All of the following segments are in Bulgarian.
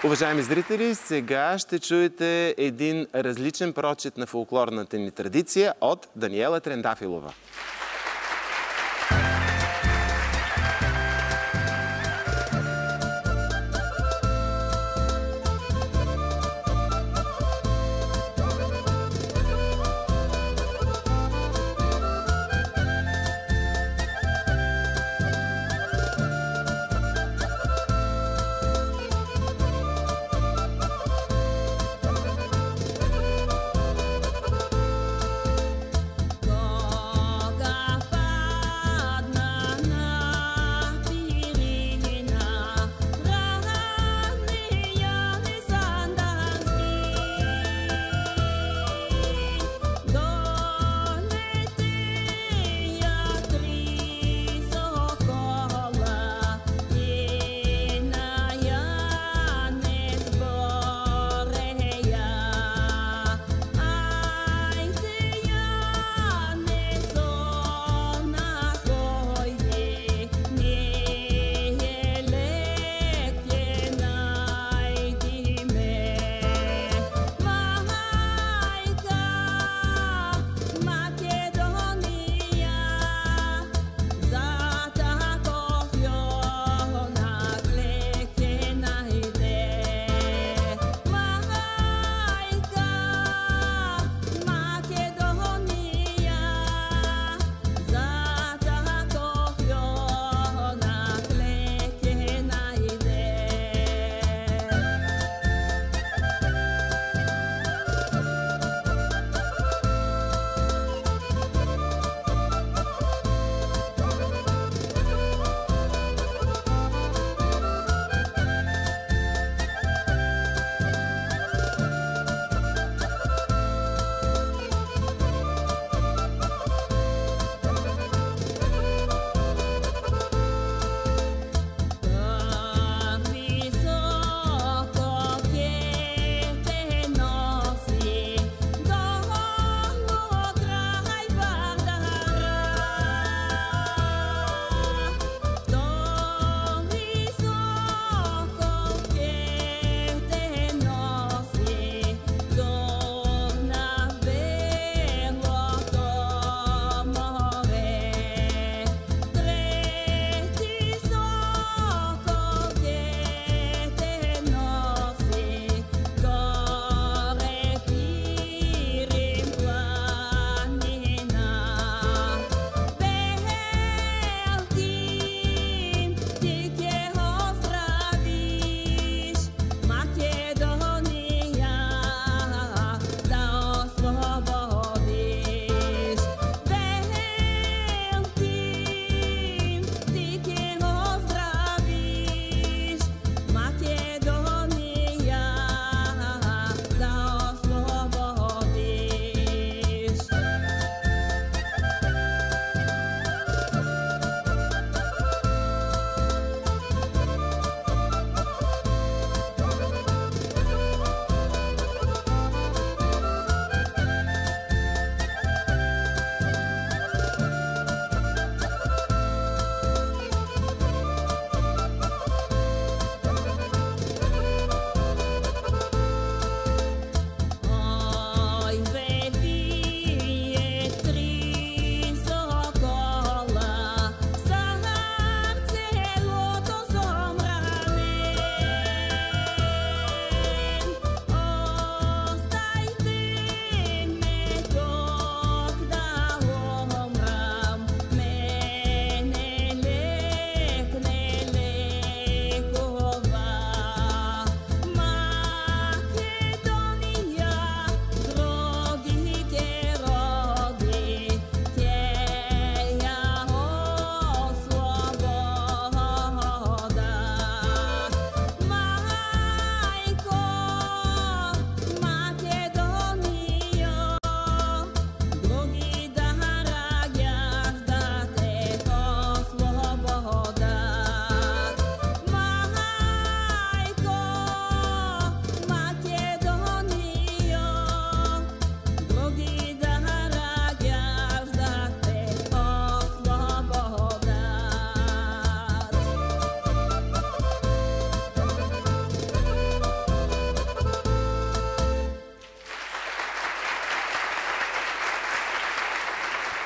Уважаеми зрители, сега ще чуете един различен прочит на фолклорната ни традиция от Даниела Трендафилова. Кога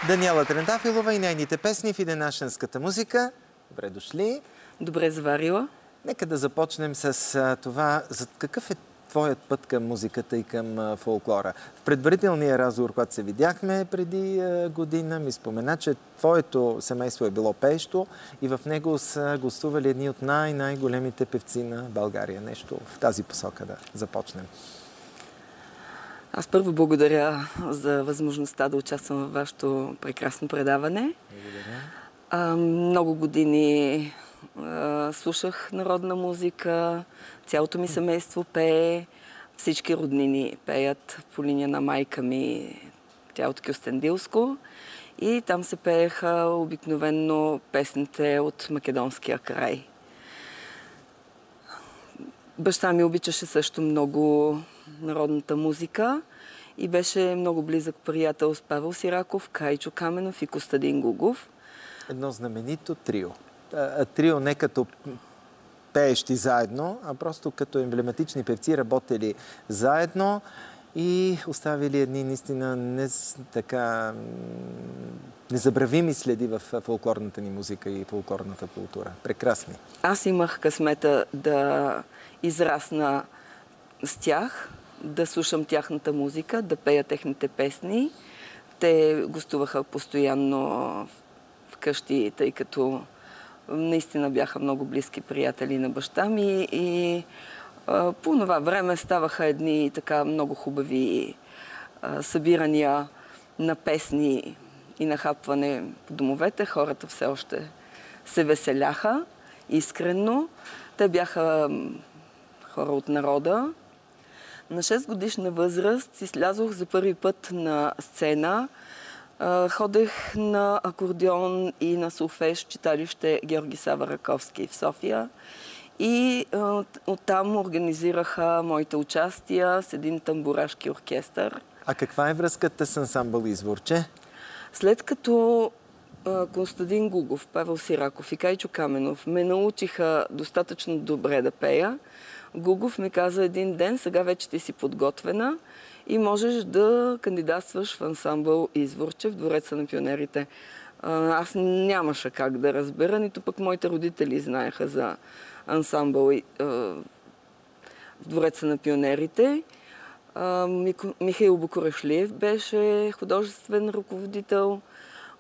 Даниела Трендафилова и нейните песни в Иденашенската музика. Добре дошли. Добре заварила. Нека да започнем с това, за какъв е твоят път към музиката и към фолклора. В предварителния разговор, когато се видяхме преди година, ми спомена, че твоето семейство е било пеещо и в него са гостували едни от най-големите певци на България. Нещо в тази посока да започнем. Аз първо благодаря за възможността да участвам във вашето прекрасно предаване. Благодаря. Много години слушах народна музика, цялото ми семейство пее, всички роднини пеят по линия на майка ми, тя е от Кюстендилско, и там се пееха обикновенно песните от македонския край. Баща ми обичаше също много народната музика и беше много близък приятел с Павел Сираков, Кайчо Каменов и Костадин Гугов. Едно знаменито трио. Трио не като пеещи заедно, а просто като емблематични певци, работели заедно и оставили едни наистина незабравими следи в фолклорната ни музика и фолклорната култура. Прекрасни. Аз имах късмета да израсна с тях, да слушам тяхната музика, да пея техните песни. Те гостуваха постоянно вкъщи, тъй като наистина бяха много близки приятели на баща ми и по това време ставаха едни така много хубави събирания на песни и нахапване по домовете. Хората все още се веселяха искрено. Те бяха хора от народа. На 6 годишна възраст излязох за първи път на сцена. Ходех на акордеон и на солфеж в читалище Георги Сава Раковски в София. И оттам организираха моите участия с един тамбурашки оркестър. А каква е връзката с ансамбъл Изворче? След като Костадин Гугов, Павел Сираков и Кайчо Каменов ме научиха достатъчно добре да пея, Гугов ми каза един ден: сега вече ти си подготвена и можеш да кандидатстваш в ансамбъл Изворче в Двореца на пионерите. Аз нямаше как да разбера, нито пък моите родители знаеха за ансамбъл в Двореца на пионерите. Михаил Букурешлиев беше художествен ръководител.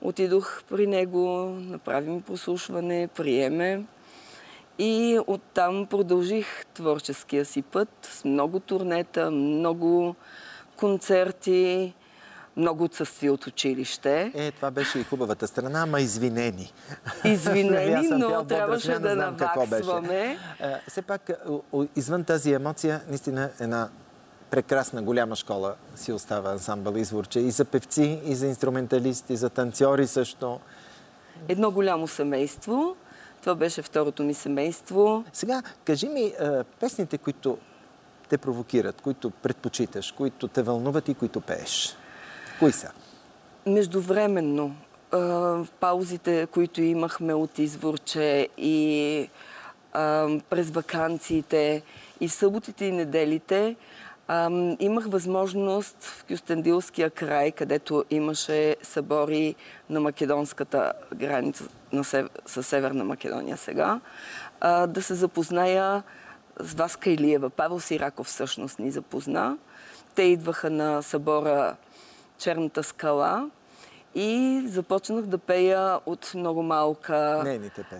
Отидох при него, направи ми прослушване, приеме. И оттам продължих творческия си път с много турнета, много концерти, много отсъствие от училище. Това беше и хубавата страна, ама извинени. Извинени, но трябваше да наваксваме. Все пак, извън тази емоция, наистина една прекрасна голяма школа си остава ансамбъл Изворче. И за певци, и за инструменталисти, и за танцори също. Едно голямо семейство. Това беше второто ми семейство. Сега, кажи ми песните, които те провокират, които предпочиташ, които те вълнуват и които пееш. Кои са? Междувременно, в паузите, които имахме от Изворче и през ваканциите, и в съботите и неделите, имах възможност в Кюстендилския край, където имаше събори на македонската граница със Северна Македония сега, да се запозная с Васка Илиева. Павел Сираков всъщност ни запозна. Те идваха на събора Черната скала и започнах да пея от много малка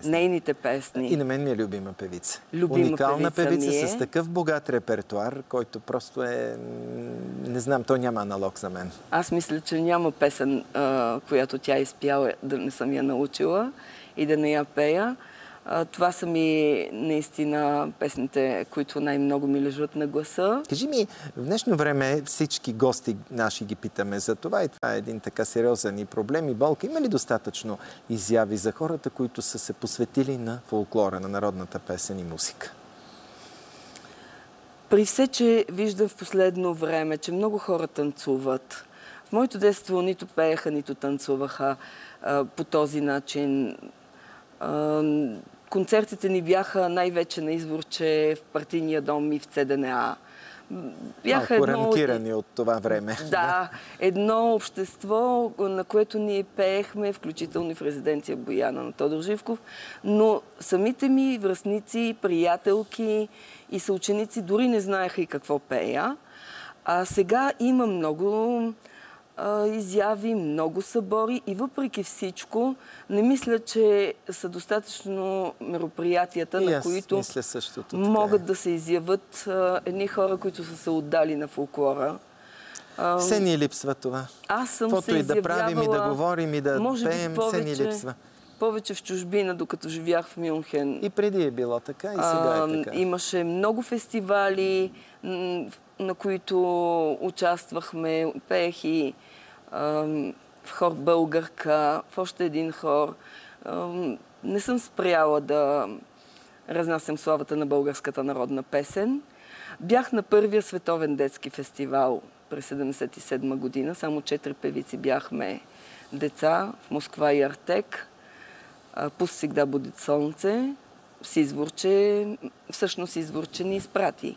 нейните песни. И на мен ми е любима певица. Уникална певица с такъв богат репертуар, който просто е... Не знам, той няма аналог за мен. Аз мисля, че няма песен, която тя изпяла, да не съм я научила и да не я пея. Това са ми наистина песните, които най-много ми лежат на гласа. Кажи ми, в днешно време всички гости наши ги питаме за това и това е един така сериозен и проблем и болка. Има ли достатъчно изяви за хората, които са се посветили на фолклора, на народната песен и музика? При все, че виждам в последно време, че много хора танцуват. В моето детство нито пееха, нито танцуваха по този начин. Концертите ни бяха най-вече на Изворче в партийния дом и в ЦДНА. бяха малко рамкирани от това време. Да, едно общество, на което ние пеехме, включително и в резиденция Бояна на Тодор Живков, но самите ми връстници, приятелки и съученици дори не знаеха и какво пея. А сега има много изяви, много събори и въпреки всичко не мисля, че са достатъчно мероприятията, на които могат да се изявят едни хора, които са се отдали на фолклора. Все ни липсва това. Аз съм каквото се и да правим, и да говорим, и да пеем, все ни липсва. Повече в чужбина, докато живях в Мюнхен. И преди е било така, и сега е така. Имаше много фестивали, на които участвахме. Пеех и в хор Българка, в още един хор. Не съм спряла да разнасям славата на българската народна песен. Бях на първия световен детски фестивал през 1977 година. Само 4 певици бяхме деца в Москва и Артек. Пуст всегда буди слънце. Всъщност Изворче ни изпрати.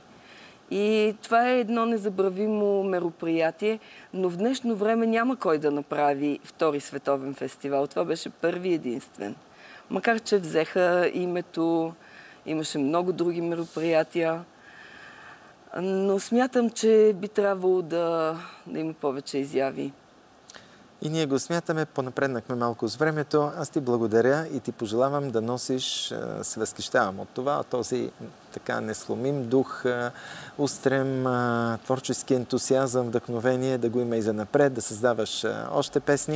И това е едно незабравимо мероприятие, но в днешно време няма кой да направи втори световен фестивал. Това беше първи единствен. Макар че взеха името, имаше много други мероприятия, но смятам, че би трябвало да има повече изяви. И ние го смятаме, понапреднахме малко с времето. Аз ти благодаря и ти пожелавам да носиш, се възхищавам от това, този така несломим дух, устрем, творчески ентусиазъм, вдъхновение, да го има и занапред, да създаваш още песни.